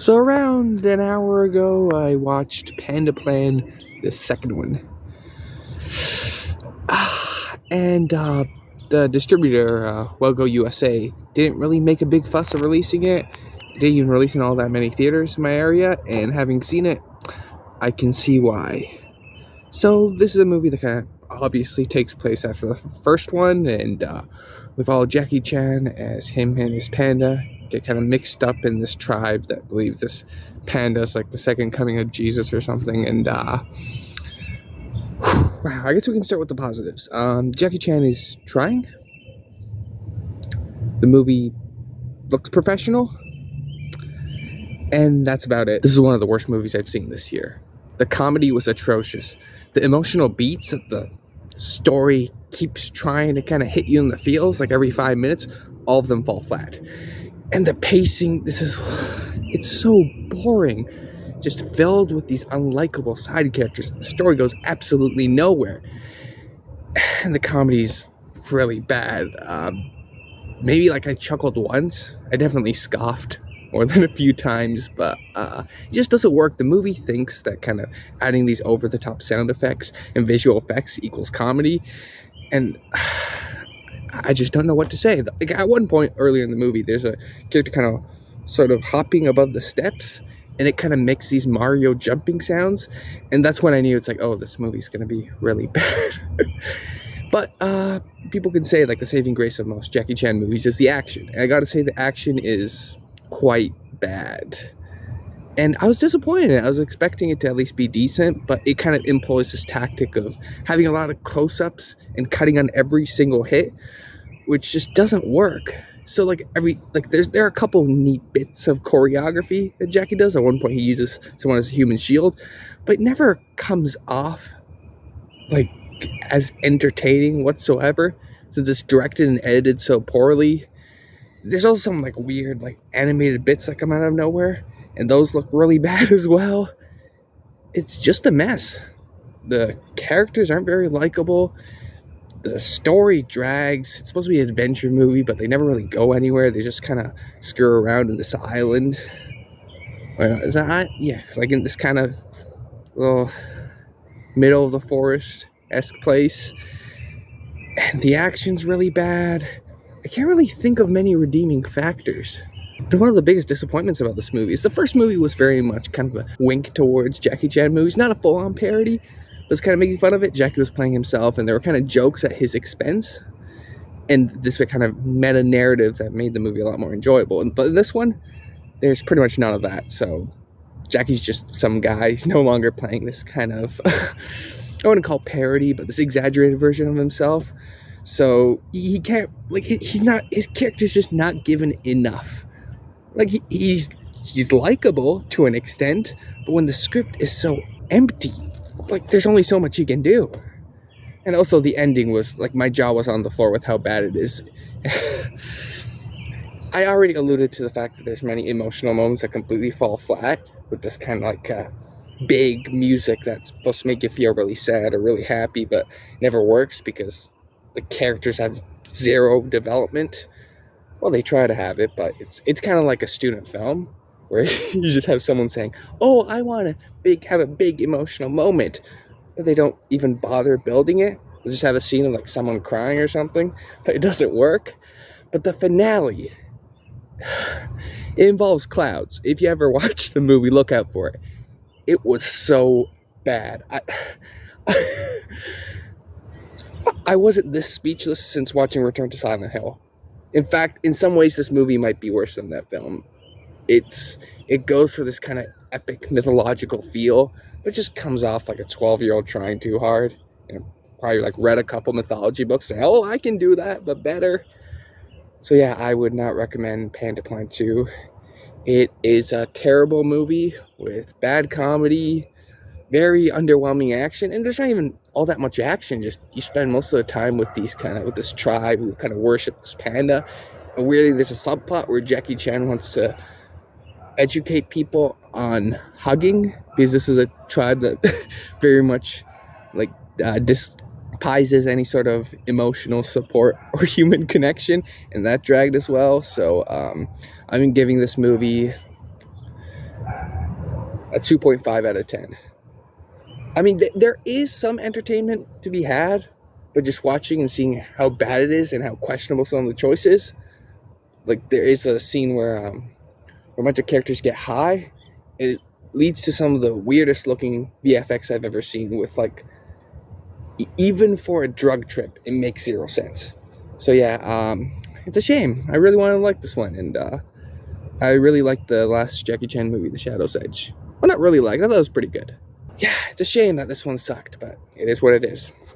So around an hour ago, I watched Panda Plan, the second one. And the distributor, Wellgo USA, didn't really make a big fuss of releasing it. Didn't even release in all that many theaters in my area, and having seen it, I can see why. So this is a movie that kind of obviously takes place after the first one, and we follow Jackie Chan as him and his panda get kind of mixed up in this tribe that believe this panda is like the second coming of Jesus or something. And wow, I guess we can start with the positives. Jackie Chan is trying. The movie looks professional, and that's about it. This is one of the worst movies I've seen this year. The comedy was atrocious. The emotional beats that the story keeps trying to kind of hit you in the feels, like every 5 minutes, all of them fall flat. And the pacing, it's so boring. Just filled with these unlikable side characters. The story goes absolutely nowhere. And the comedy's really bad. Maybe like I chuckled once. I definitely scoffed more than a few times, but it just doesn't work. The movie thinks that kind of adding these over-the-top sound effects and visual effects equals comedy, and I just don't know what to say. Like, at one point earlier in the movie, there's a character kind of sort of hopping above the steps, and it kind of makes these Mario jumping sounds, and that's when I knew it's like, oh, this movie's gonna be really bad. But people can say like the saving grace of most Jackie Chan movies is the action, and I gotta say the action is quite bad, and I was disappointed. I was expecting it to at least be decent, but it kind of employs this tactic of having a lot of close-ups and cutting on every single hit, which just doesn't work. So like there are a couple neat bits of choreography that Jackie does. At one point he uses someone as a human shield, but it never comes off like as entertaining whatsoever, since it's directed and edited so poorly. There's also some like weird like animated bits that come out of nowhere, and those look really bad as well. It's just a mess. The characters aren't very likable. The story drags. It's supposed to be an adventure movie, but they never really go anywhere. They just kind of screw around in this island. Is that, yeah, like in this kind of little middle of the forest-esque place. And the action's really bad. I can't really think of many redeeming factors. And one of the biggest disappointments about this movie is the first movie was very much kind of a wink towards Jackie Chan movies. Not a full-on parody, but it's kind of making fun of it. Jackie was playing himself, and there were kind of jokes at his expense. And this kind of meta-narrative that made the movie a lot more enjoyable. But in this one, there's pretty much none of that. So Jackie's just some guy. He's no longer playing this kind of, I wouldn't call parody, but this exaggerated version of himself. So he can't, like, his character's just not given enough. Like, he's likable to an extent, but when the script is so empty, like, there's only so much he can do. And also the ending was, like, my jaw was on the floor with how bad it is. I already alluded to the fact that there's many emotional moments that completely fall flat with this kind of like big music that's supposed to make you feel really sad or really happy, but never works because the characters have zero development. Well, they try to have it, but it's kind of like a student film where you just have someone saying, oh, I want to have a big emotional moment, but they don't even bother building it. They just have a scene of like someone crying or something, but it doesn't work. But the finale, it involves clouds. If you ever watch the movie, look out for it. It was so bad. I wasn't this speechless since watching Return to Silent Hill. In fact, in some ways, this movie might be worse than that film. It goes for this kind of epic mythological feel, but just comes off like a 12-year-old trying too hard. You know, probably like read a couple mythology books saying, oh, I can do that, but better. So yeah, I would not recommend Panda Plan 2. It is a terrible movie with bad comedy, very underwhelming action, and there's not even all that much action. Just you spend most of the time with this tribe who kind of worship this panda, and really there's a subplot where Jackie Chan wants to educate people on hugging, because this is a tribe that very much like despises any sort of emotional support or human connection, and that dragged as well. So I'm giving this movie A 2.5 out of 10. I mean, there is some entertainment to be had, but just watching and seeing how bad it is and how questionable some of the choices. Like, there is a scene where a bunch of characters get high. It leads to some of the weirdest looking VFX I've ever seen with, like, even for a drug trip, it makes zero sense. So yeah, it's a shame. I really wanted to like this one, and I really liked the last Jackie Chan movie, The Shadow's Edge. Well, not really like, I thought it was pretty good. Yeah, it's a shame that this one sucked, but it is what it is.